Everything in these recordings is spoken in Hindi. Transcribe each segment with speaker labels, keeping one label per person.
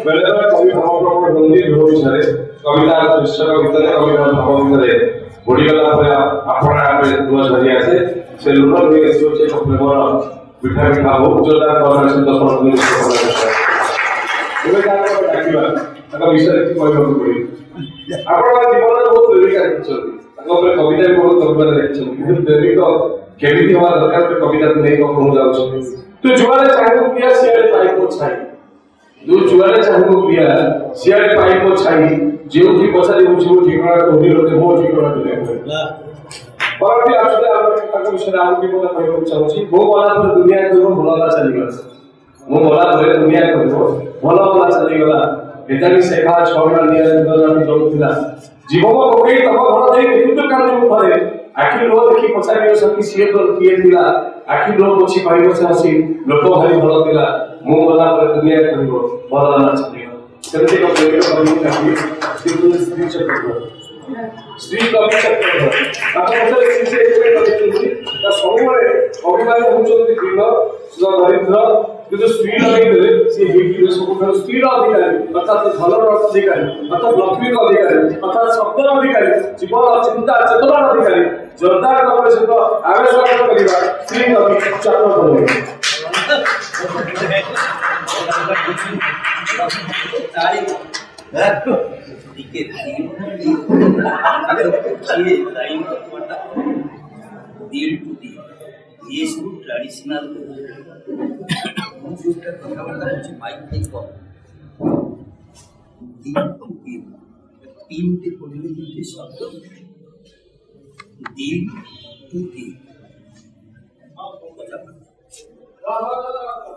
Speaker 1: बेले कवि भावप्रवण होती विषय कविता शीर्षक भितर कविता भाव भितर बढ़ीगला आपण लुण झरी आसे से लुण भी आसे प्रेमर मिठा मिठा हो जोरदार कवि से 10 मिनट विषय कहना पड़े आप जीवन में बहुत प्रेमिका देखते कविता भी बहुत कविता देखते प्रेमिक केमी हवा दरकार कविता नहीं कौन जाऊँ तो जुआले चाहे पिया सियाड़े पाइप छाई जो जुआले चाहे पिया सियाड़े पाइप छाई जो भी पछाड़ी बुझिबो ठिकाना कोही लोके मो ठिकाना दिले परंतु आछले हम ताको विषय आउ भी बोला कहब चाहूची मो बोला पर दुनिया को भलला चली गला मो बोला पर दुनिया को भलला चली गला एतानी सेखा छोड़ा निया जनानी जोतिला जीवन कोई तब घर दे किंतु कारण उठारे आखिर लो देखि पछाड़ी सकी सिए तो किए दिला आखिर लो पछी पाइबो से हसी लोक भारी भल दिला मो बोला पर दुनिया को भलला चली गला सेमति को प्रेम कवि कवि स्त्री चक्र स्त्री कवि चक्र आपण से से कवि ता सबरे अभिमान होचोती दिन दरिद्र किंतु स्त्री लगे से हिकी सब स्त्री अधिकारी अर्थात धन अधिकारी अर्थात लक्ष्मी अधिकारी अर्थात शब्द अधिकारी जीवन चिंता चेतना अधिकारी जोरदार कवि से आवेश करिबा स्त्री कवि चक्र बोले
Speaker 2: ठीक दिल टूटी ये सब ट्रेडिशनल जोटा कथाबार्ता होची माइक नहीं को दिल टूटी तीनटे पड़ले तीनटे शब्द दिल टूटी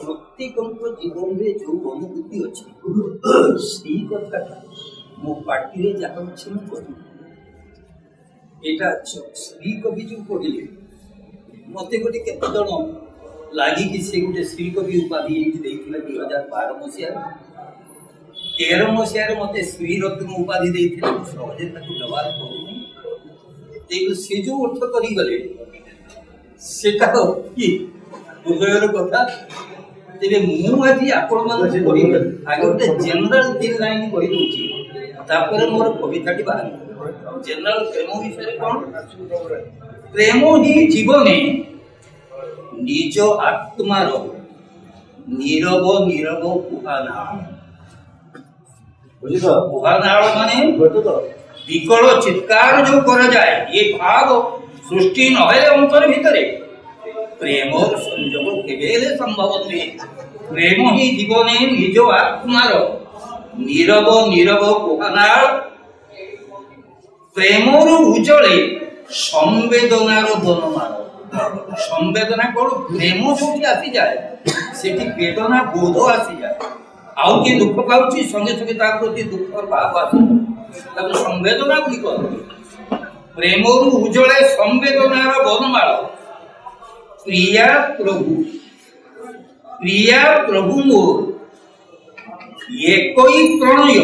Speaker 2: प्रत्येक जीवन में जो अनुभूति अच्छी से कथा मो पार्टी रे जहाँ अच्छे मैं कहूँ यहाँ श्री कवि जो पढ़े मत गोटे केत जन लगे कि से गोटे श्री कवि उपाधि ये 2012 मसीह 13 मसीह मत श्री रत्न उपाधि सहजे व्यवहार करूँ से जो अर्थ करगले से हृदयर कथा तेरे मुझे आपण आगे गोटे जनरल 3 लाइन कही दूची मोर कविता बाहर जनरल प्रेम विषय कौन प्रेम ही जीवने निज आत्मार नीरव नीरव कुहानाळ माने विकल चित्कार जो करा जाए ये भाव सृष्टि नहेले अंतर भितरे प्रेम संयोग केवेले संभव नुहे प्रेम ही जीवने निज आत्मार नीरव नीरव कुहानाळ प्रेमर उजले संवेदनार बनमान संवेदना कौन प्रेम जो आसी जाए से वेदना बोध आसी जाए आउ कि दुख पाऊँ संगे संगे प्रति दुख भाव आस संवेदना गुड़िक प्रेमर उजले संवेदनार बनमाल प्रिया प्रभु मोर एक प्रणय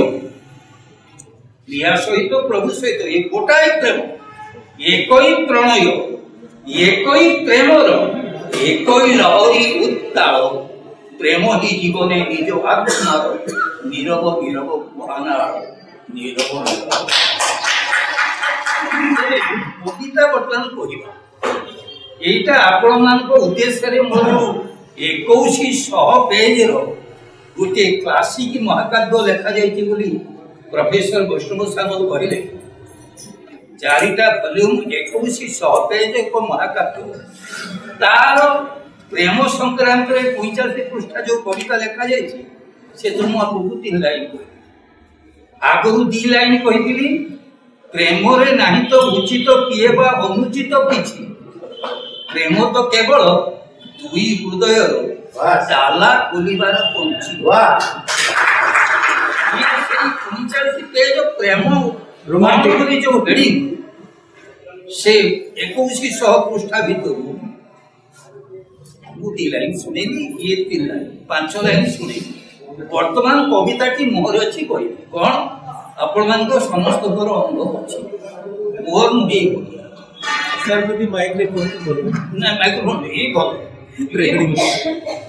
Speaker 2: प्रिया सहित प्रभु सहित एक गोटाए प्रेम एक प्रणय एक प्रेमर एक लहरी उत्ताल प्रेम ही जीवने निज आत्मार नीरव नीरव कुहानाळ नीरव कविता बर्तमान कहवा यहीटा आपण उद्देश्य मोर 2100 पेज गोटे क्लासिक महाकाव्य लेखा जाइए प्रोफेसर वैष्णव सामल कहले 4टा वॉल्यूम 2100 पेज एक महाकाव्य तार प्रेम संक्रांत 45 पृष्ठा जो कविता लेखा जाइए से तो मुझे 3 लाइन कह आगु 2 लाइन कही प्रेम रे नहीं तो उचित किए बा अनुचित किछि प्रेम तो केवल दुई हृदय ताला खोलिबार पंची 39 पेज प्रेम रोमांटिक जो हेडिंग से 2100 पृष्ठा भीतर 2 लाइन सुनेली ये 3 लाइन 5 लाइन सुनेली वर्तमान कविता की मोहर अच्छी कह कौन आपण समस्त अनुभव अच्छी मोहर नुहे
Speaker 3: सर प्रति माइक ले फोन बोलो
Speaker 2: ना माइक्रोफोन ये बोल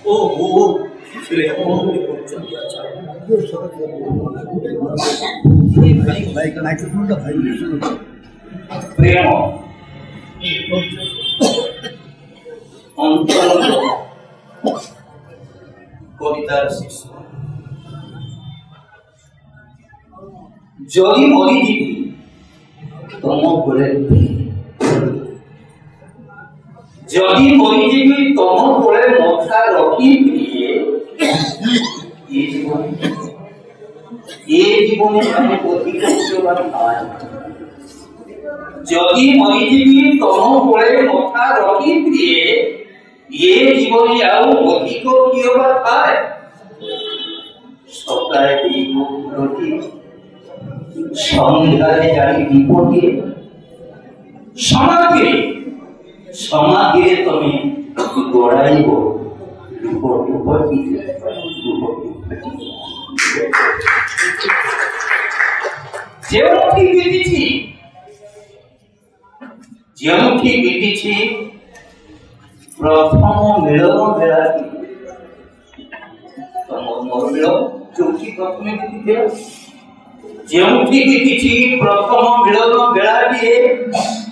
Speaker 2: ओ ସେ କଣ କରୁଛନ୍ତି ଆଚ୍ଛା ପ୍ରେମ ଅନ୍ତର কবিতার শেষ যদি মরিଯିବି ତମ କୋଳେ ଯଦି ମରିଯିବି ତମ କୋଳେ ମଥା ରଖି ପ୍ରିଏ ଏ জীবনে আমি অধিক মূল্যবান নয় যদি মরিଯିବି তম কোଳେ মথা রখি প্রিয়ে ये जीवन आउ अधिक कियो बा थाए सकाळे दीपो रति संध्यारे जाई दीपोटी समागे तमे गोड़ाइबो दुपटी जेउठी बिदिछि प्रथम मिलन बेला मोर मिलन चौथी प्रथम जेउठी किछि प्रथम मिलन बेला दिए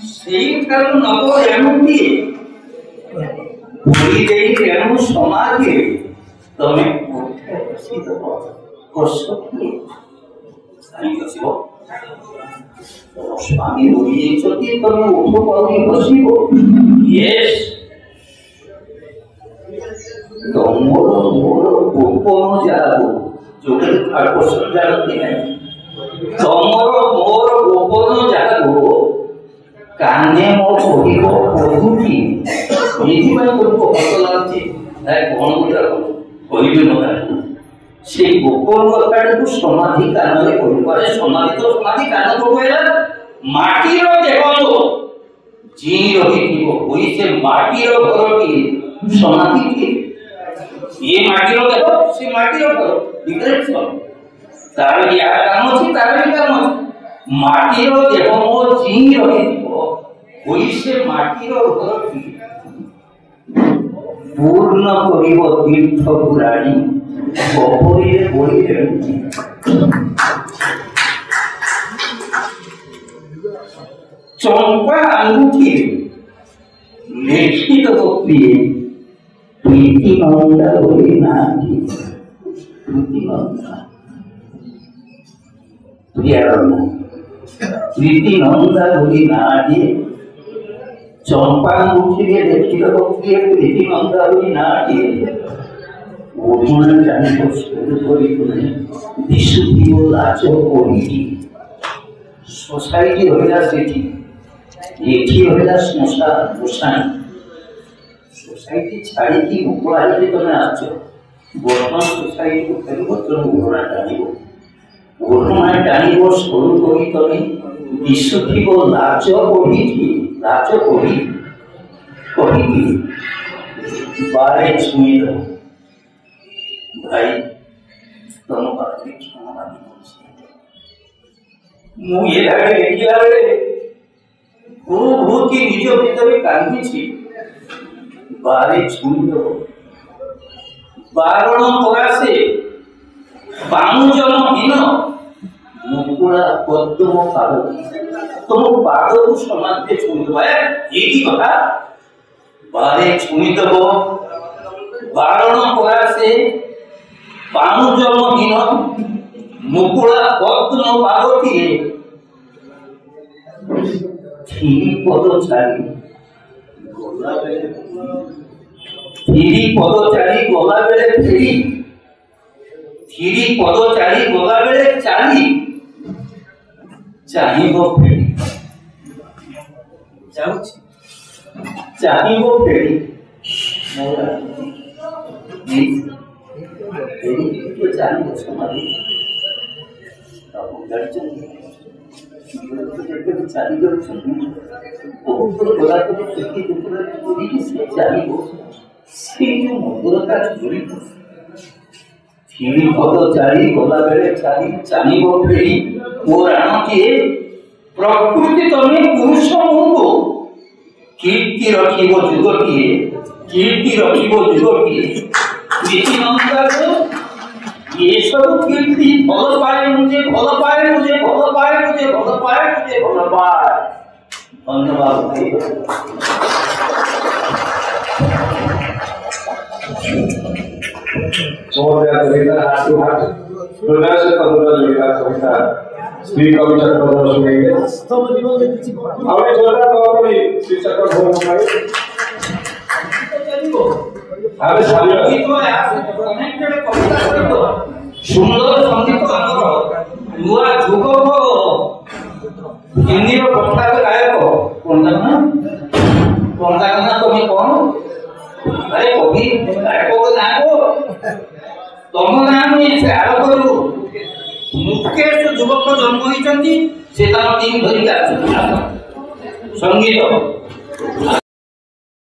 Speaker 2: सेही ठार नव एमुठी पुरी देई रेणु समागे तमे उठे बसी दबो कष्ट साई बसिबो स्वामी होई चोती तमे उठो पाउनी बसिबो यस तमोर मोर गोपन जागो जोटे आकर्षण जानती है तमोर मोर गोपन जागो काने मो कोहिबो कोहुटी एही में को पता लागती है कोन गुटा कोइबे न से गोपन कथाटा को समाधि कानले कोइ पारे समाधि तो समाधि कान को कहला माटी रो देखो जी रही थी होई से माटी रो घरटी समाधि की ये माटी रो देखो से माटी रो घर डिफरेंस तार या काम अछि तार भी काम अछि माटी रो देखो मो जी रही थी होई से माटी रो घरटी पूर्ण करिबो तीर्थ पुराणी बपरिए बोली चंपा अंगूठी लेखित प्रिय प्रीति नंदा बोली नाटी प्रीति नंदा प्रीति नंदा बोली नाटी चंपा अंगूठी लेखित प्रिय प्रीति नंदा बोली नाटी ओठोना जाने को शुरू करी तुने विशुद्धि और लाचो कोई सोसाइटी होइला सेठी एठी होइला स्मशान सोसाइटी छाड़ी की उपलाई जे तने आछो वर्तमान सोसाइटी को परिवर्तन होना चाहिए ओठोना जानिबो शुरू करी तने विशुद्धि और लाचो कोई बारे छुई दो भाई तुम पार्टी क्षमा मु ये लागे लेखिला बेले बहुत की निज भीतर कांदी छी बारे छुई दो बारण करासे पामुजन हिन मुकुला पद्म पाद तुम पाद को समाधि छुई दो एकी कथा बारे छुई दो बारण करासे पामुजन हिन मुकुला पद्म पादती थीरी पद चारी गला बेले चाली चाहिबो फेरी जाउछि चाहिबो फेरी मोरा तो चाली समाधि अब दर्शन तो चाली जो बहुत बड़ा तो किसी दूसरे पूरी किसी चाली वो से जो मुद्रा का जुड़ी थीरी पद चाली गला बेले चाली चाली वो फेरी वो राणो के प्रकृति तमे पुरुष मुको कीर्ति रखिबो जुगटिए मेरी ममता को ये सब कीर्ति भल पाए मुझे भल पाए मुझे भल पाए मुझे भल पाए मुझे भल पाए धन्यवाद
Speaker 1: Semoga cerita Tuhan donasi tabungan cerita cerita Sri Kawicak Pradana Sungai. Awalnya saudara kalau kami sisakan hubungan baik. Habis hari
Speaker 2: itu ya connected কবিতা করিত সুন্দর সঙ্গীত ଆମର ନୂଆ ଯୁଗକ ହିନ୍ଦୀର ପ୍ରଖ୍ୟାତ ଗାୟକ କଣ ନା ତମେ କଣ अरे कवि गायक ना को तुम नाम आर करू मुकेश युवक जन्म होती से तार टीम धरिक संगीत